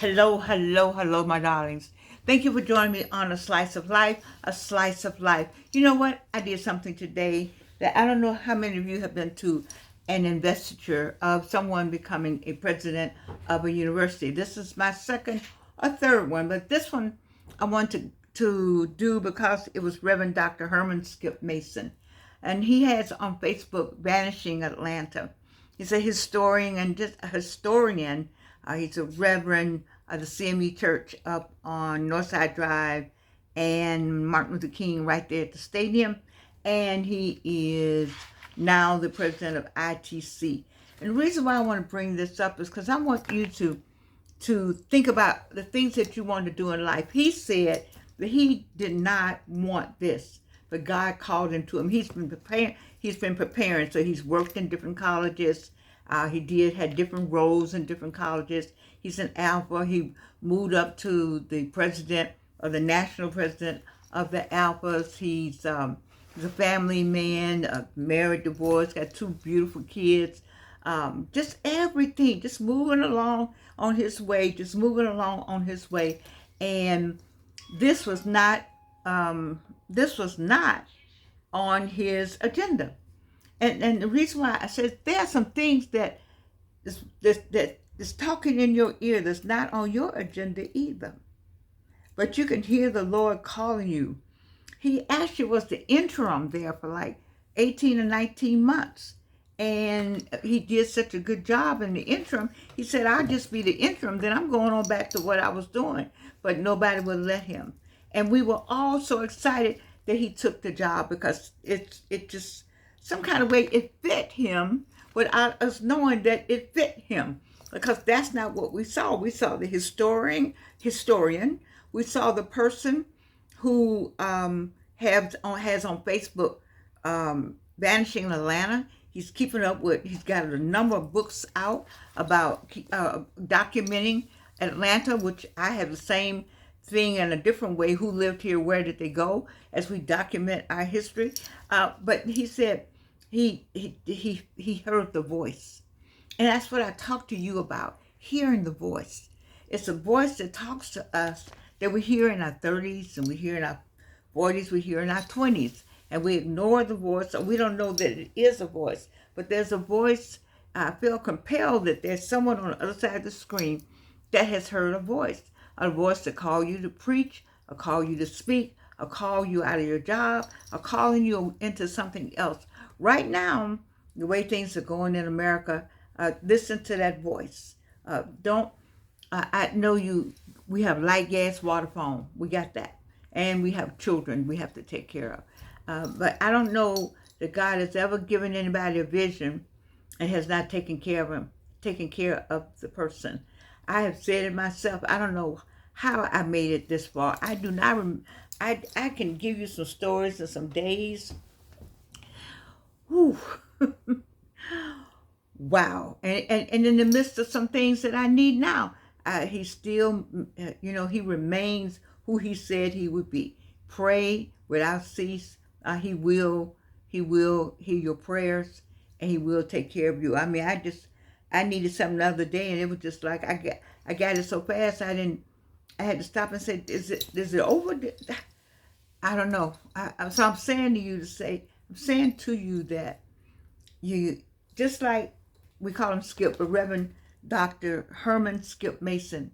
Hello, hello, hello, my darlings. Thank you for joining me on A Slice of Life, A Slice of Life. You know what? I did something today that I don't know how many of you have been to an investiture of someone becoming a president of a university. This is my second or third one, but this one I want to do because it was Reverend Dr. Herman Skip Mason. And he has on Facebook Vanishing Atlanta. He's a historian and just a historian. He's a reverend of the CME Church up on Northside Drive and Martin Luther King right there at the stadium. And he is now the president of ITC. And the reason why I want to bring this up is because I want you to think about the things that you want to do in life. He said that he did not want this, but God called him to him. He's been preparing. So he's worked in different colleges. He had different roles in different colleges. He's an Alpha. He moved up to the president or the national president of the Alphas. He's a family man, married, divorced, got two beautiful kids. Just everything, just moving along on his way, And this was not on his agenda. And the reason why I said there are some things that is talking in your ear that's not on your agenda either. But you can hear the Lord calling you. He actually was the interim there for like 18 or 19 months. And he did such a good job in the interim. He said, I'll just be the interim, then I'm going on back to what I was doing. But nobody would let him. And we were all so excited that he took the job because it just, some kind of way, it fit him without us knowing that it fit him. Because that's not what we saw. We saw the historian. We saw the person who has on Facebook Vanishing Atlanta. He's keeping up with, he's got a number of books out about documenting Atlanta, which I have the same thing in a different way. Who lived here? Where did they go? As we document our history. But he said he heard the voice. And that's what I talk to you about, hearing the voice. It's a voice that talks to us that we hear in our 30s and we hear in our 40s, we hear in our 20s. And we ignore the voice, or we don't know that it is a voice. But there's a voice. I feel compelled that there's someone on the other side of the screen that has heard a voice to call you to preach, or call you to speak, or call you out of your job, or calling you into something else. Right now, the way things are going in America, listen to that voice. I know we have light, gas, water, phone. We got that. And we have children we have to take care of. But I don't know that God has ever given anybody a vision and has not taken care of the person. I have said it myself. I don't know how I made it this far. I do not. I can give you some stories and some days. Whew. Wow. And in the midst of some things that I need now, he still, he remains who he said he would be. Pray without cease. He will hear your prayers, and he will take care of you. I mean, I needed something the other day, and it was just like I got it so fast I had to stop and say, is it over? I don't know. So I'm saying to you that you, just like we call him Skip, but Reverend Dr. Herman Skip Mason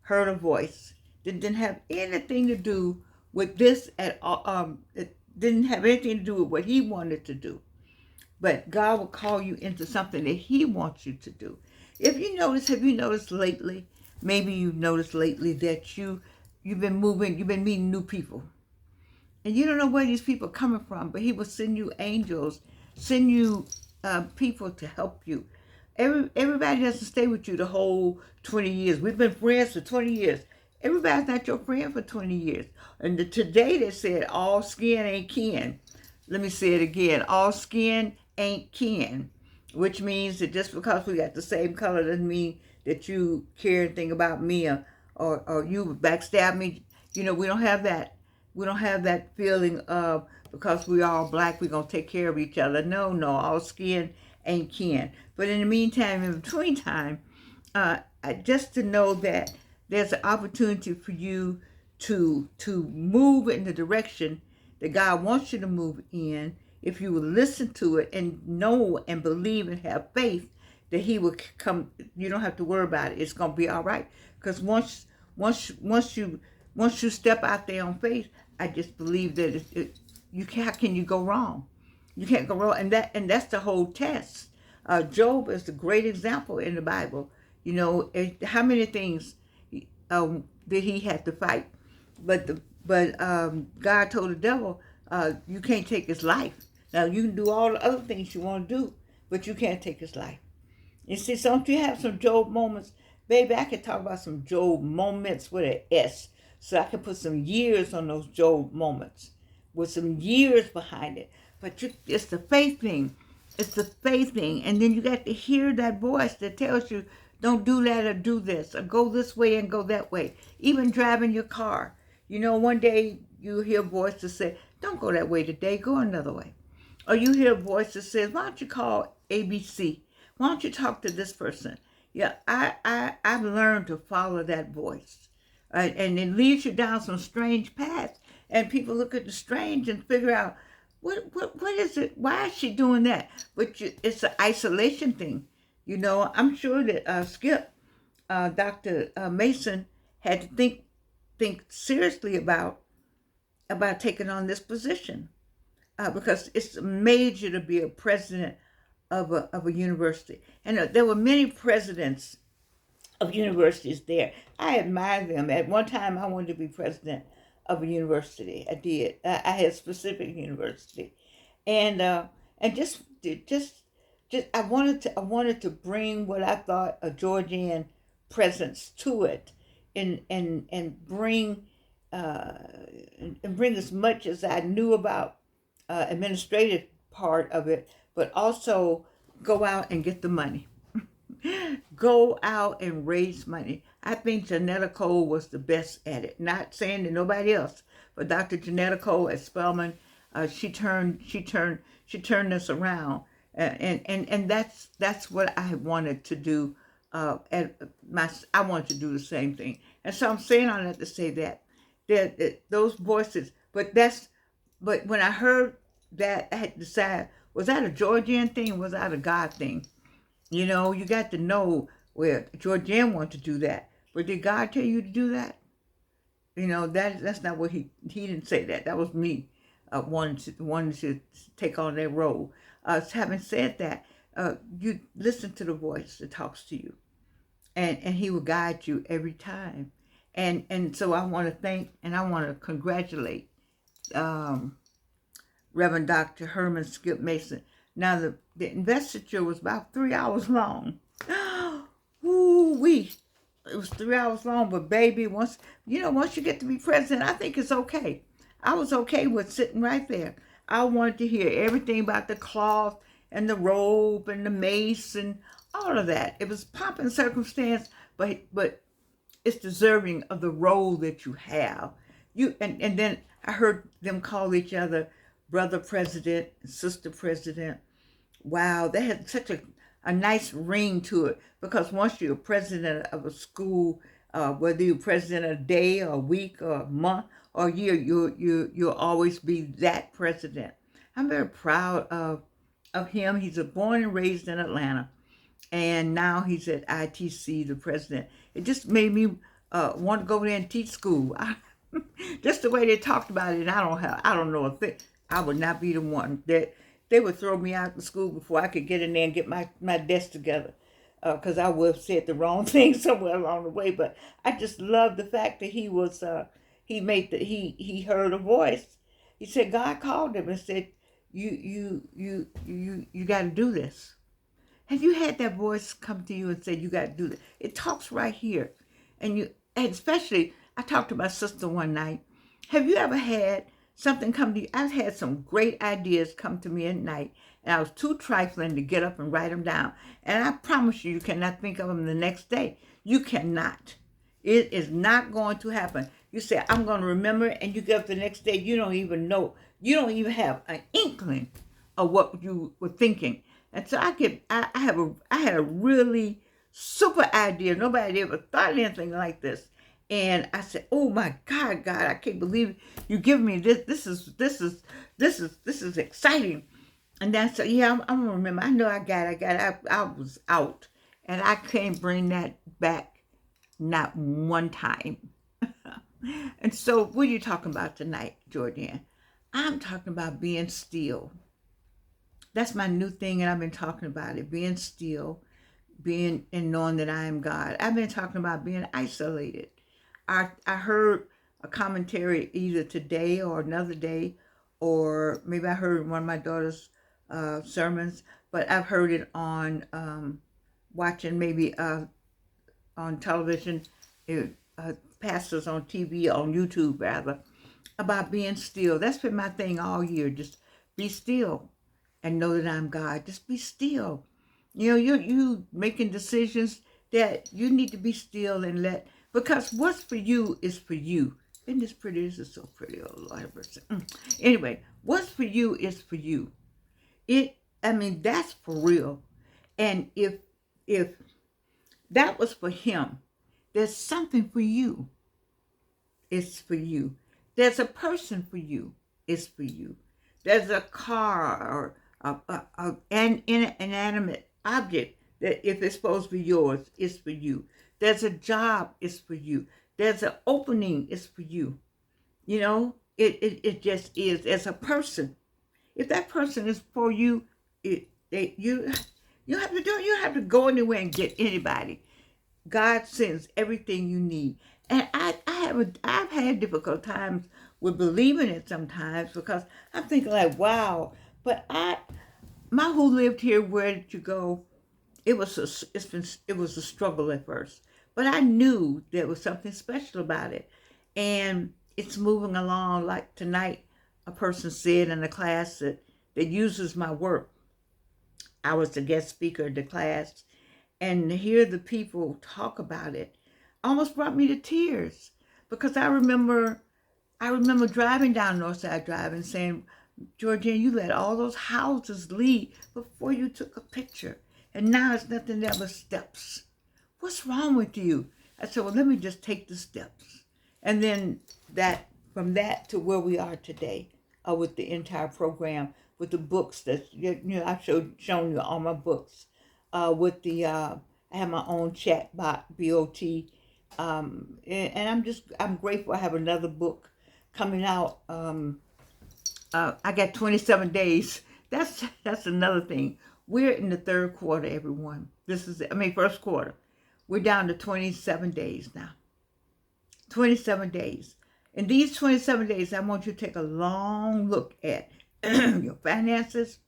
heard a voice that didn't have anything to do with this at all. It didn't have anything to do with what he wanted to do. But God will call you into something that he wants you to do. Have you noticed lately, maybe you've noticed lately that you've been meeting new people. And you don't know where these people are coming from, but he will send you angels, send you people to help you. Everybody doesn't stay with you the whole 20 years. We've been friends for 20 years. Everybody's not your friend for 20 years. And today they said all skin ain't kin. Let me say it again. All skin ain't kin. Which means that just because we got the same color doesn't mean that you care anything about me or you backstab me. We don't have that. We don't have that feeling of because we're all black, we're going to take care of each other. No, all skin ain't kin. But in the meantime, in between time, just to know that there's an opportunity for you to move in the direction that God wants you to move in if you will listen to it and know and believe and have faith that he will come. You don't have to worry about it. It's going to be all right. Because once you step out there on faith, I just believe that how can you go wrong? You can't go wrong, and that's the whole test. Job is a great example in the Bible. How many things did he have to fight? But God told the devil, you can't take his life. Now you can do all the other things you want to do, but you can't take his life. You see, so don't you have some Job moments? Baby, I can talk about some Job moments with an S. So I can put some years on those Job moments with some years behind it. But it's the faith thing. It's the faith thing. And then you got to hear that voice that tells you, don't do that or do this, or go this way and go that way. Even driving your car. One day you hear a voice that says, don't go that way today, go another way. Or you hear a voice that says, why don't you call ABC? Why don't you talk to this person? Yeah, I've learned to follow that voice. And it leads you down some strange paths. And people look at the strange and figure out, what is it? Why is she doing that? But it's an isolation thing. I'm sure that Skip, Dr. Mason, had to think seriously about taking on this position because it's major to be a president of a university. And there were many presidents of universities there. I admire them. At one time, I wanted to be president of a university. I did. I had a specific university, and just I wanted to bring what I thought a Georgian presence to it, and bring as much as I knew about administrative part of it, but also go out and get the money. Go out and raise money. I think Janetta Cole was the best at it. Not saying that nobody else, but Dr. Janetta Cole at Spelman, she turned this around, and that's what I wanted to do. I wanted to do the same thing, and so I'm saying all that to say that those voices. But when I heard that, I had to decide, was that a Georgian thing? Was that a God thing? You got to know where Georgian wanted to do that. But did God tell you to do that? That's not what he didn't say that. That was me wanting to take on that role. Having said that, you listen to the voice that talks to you. And he will guide you every time. And so I want to thank and I want to congratulate Reverend Dr. Herman Skip Mason. Now, the investiture was about 3 hours long. Ooh-wee. It was 3 hours long, but baby, once you get to be president, I think it's okay. I was okay with sitting right there. I wanted to hear everything about the cloth and the robe and the mace and all of that. It was pomp and circumstance, but it's deserving of the role that you have. And then I heard them call each other brother president, sister president. Wow, that had such a nice ring to it, because once you're president of a school, whether you're president a day or a week or a month or a year, you'll always be that president. I'm very proud of him. He's born and raised in Atlanta, and now he's at ITC, the president. It just made me want to go there and teach school. Just the way they talked about it, I don't know if I would not be the one that they would throw me out of school before I could get in there and get my desk together, because I would have said the wrong thing somewhere along the way. But I just love the fact that he was he heard a voice. He said God called him and said, you got to do this. Have you had that voice come to you and say you got to do this? It talks right here, and especially I talked to my sister one night. Have you ever had something come to you? I've had some great ideas come to me at night, and I was too trifling to get up and write them down. And I promise you, you cannot think of them the next day. You cannot. It is not going to happen. You say, I'm going to remember, and you get up the next day, you don't even know. You don't even have an inkling of what you were thinking. And so I had a really super idea. Nobody ever thought of anything like this. And I said, "Oh my God, God, I can't believe you giving me this. This is exciting." And then I said, "Yeah, I'm gonna remember. I know I got it. I was out, and I can't bring that back, not one time." And so, what are you talking about tonight, Jordan? I'm talking about being still. That's my new thing, and I've been talking about it. Being still, being and knowing that I am God. I've been talking about being isolated. I heard a commentary either today or another day, or maybe I heard one of my daughter's sermons, but I've heard it on watching maybe on television, pastors on TV, on YouTube rather, about being still. That's been my thing all year. Just be still and know that I'm God. Just be still. You know, you making decisions that you need to be still and let, because what's for you is for you. Isn't this pretty? This is so pretty. Oh Lord have mercy. Anyway, what's for you is for you. I mean, that's for real. And if that was for him, there's something for you. It's for you. There's a person for you. It's for you. There's a car or an inanimate object that if it's supposed to be yours, it's for you. There's a job, it's for you. There's an opening, it's for you. You know, it just is. As a person, if that person is for you, you have to do it. You don't have to go anywhere and get anybody. God sends everything you need. And I've had difficult times with believing it sometimes, because I'm thinking like, wow, but my who lived here, where did you go? It was a struggle at first, but I knew there was something special about it, and it's moving along. Like tonight, a person said in a class that uses my work. I was the guest speaker of the class, and to hear the people talk about it almost brought me to tears, because I remember driving down Northside Drive and saying, "Georgina, you let all those houses lead before you took a picture, and now it's nothing there but steps. What's wrong with you?" I said, "Well, let me just take the steps." And then from that to where we are today, with the entire program, with the books that I've shown you all my books, with the I have my own chat bot, and I'm grateful. I have another book coming out. I got 27 days. That's another thing. We're in the third quarter, everyone. First quarter. We're down to 27 days now. 27 days. In these 27 days, I want you to take a long look at your finances,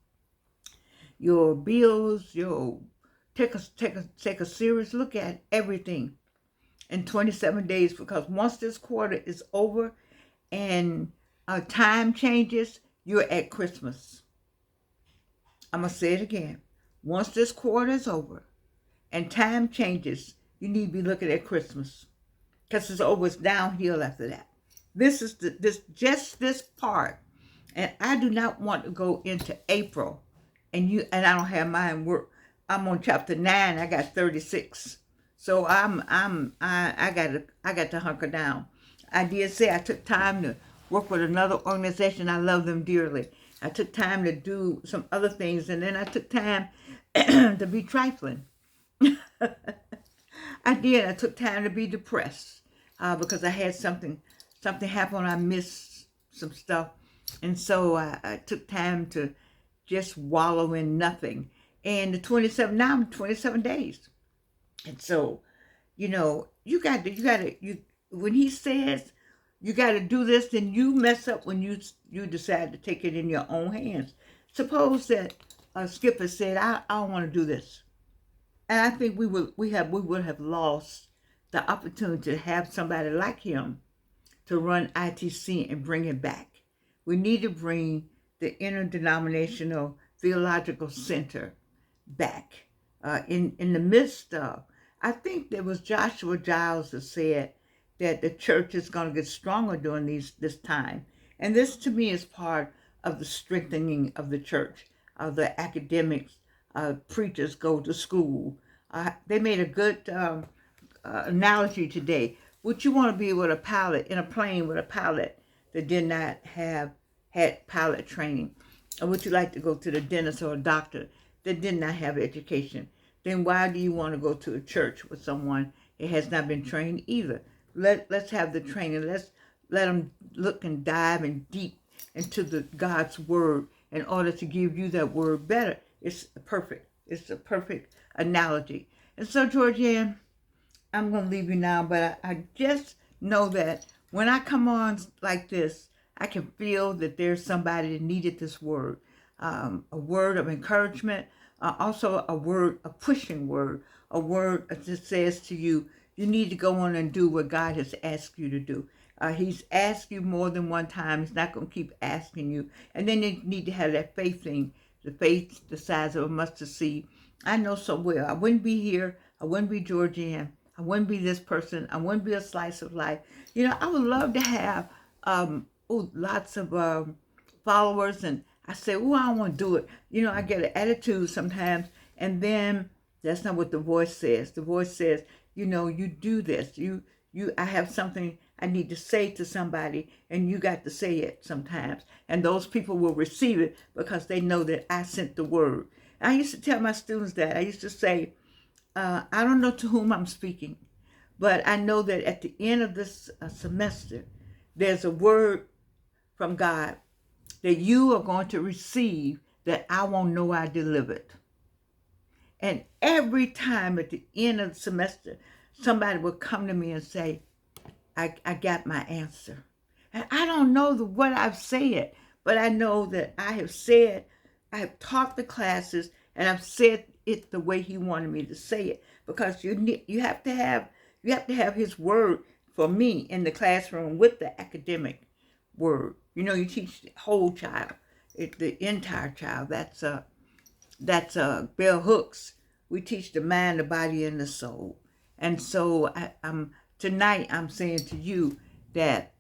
your bills, take a serious look at everything in 27 days, because once this quarter is over and time changes, you're at Christmas. I'm going to say it again. Once this quarter is over and time changes, you need to be looking at Christmas, because it's over. It's downhill after that. This is this part, and I do not want to go into April, and I don't have mine work. I'm on chapter 9. I got 36, so I got to hunker down. I did say I took time to work with another organization. I love them dearly. I took time to do some other things, and then I took time to be trifling. I did. I took time to be depressed, because I had something happen. I missed some stuff, and so I took time to just wallow in nothing. And now I'm 27 days, and so you got to when he says you got to do this, then you mess up when you decide to take it in your own hands. Suppose that Skipper said, I don't want to do this. And I think we would have lost the opportunity to have somebody like him to run ITC and bring it back. We need to bring the interdenominational theological center back. In the midst of, I think there was Joshua Giles that said that the church is going to get stronger during this time. And this to me is part of the strengthening of the church. The academics, preachers go to school. They made a good analogy today. Would you want to be with a pilot in a plane with a pilot that did not have had pilot training? Or would you like to go to the dentist or a doctor that did not have education? Then why do you want to go to a church with someone that has not been trained either? Let's have the training. Let's let them look and dive and deep into the God's word in order to give you that word better. It's perfect. It's a perfect analogy. And so, Georgianne, I'm going to leave you now, but I just know that when I come on like this, I can feel that there's somebody that needed this word, a word of encouragement, also a word, a pushing word, a word that says to you, you need to go on and do what God has asked you to do. He's asked you more than one time. He's not going to keep asking you. And then you need to have that faith thing, the faith the size of a mustard seed. I know so well. I wouldn't be here. I wouldn't be Georgianne. I wouldn't be this person. I wouldn't be a slice of life. I would love to have lots of followers. And I say, I don't want to do it. I get an attitude sometimes. And then that's not what the voice says. The voice says, you do this. I have something I need to say to somebody, and you got to say it sometimes. And those people will receive it because they know that I sent the word. I used to tell my students that. I used to say, I don't know to whom I'm speaking, but I know that at the end of this semester, there's a word from God that you are going to receive that I won't know I delivered. And every time at the end of the semester, somebody will come to me and say, I got my answer. And I don't know what I've said, but I know that I have taught the classes, and I've said it the way he wanted me to say it, because you have to have his word for me in the classroom with the academic word. You teach the whole child, the entire child. That's bell hooks. We teach the mind, the body, and the soul. And so tonight I'm saying to you that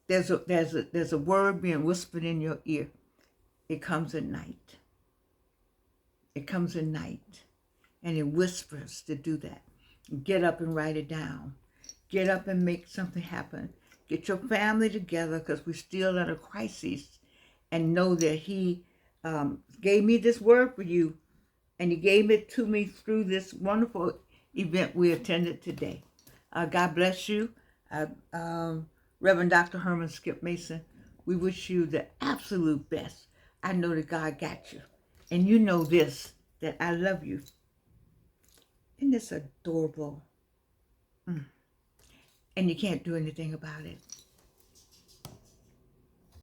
there's a word being whispered in your ear. It comes at night. It comes at night, and it whispers to do that. Get up and write it down. Get up and make something happen. Get your family together, because we're still at a crisis, and know that he gave me this word for you, and he gave it to me through this wonderful event we attended today. God bless you. Reverend Dr. Herman Skip Mason, we wish you the absolute best. I know that God got you. And you know this, that I love you. Isn't this adorable? And you can't do anything about it.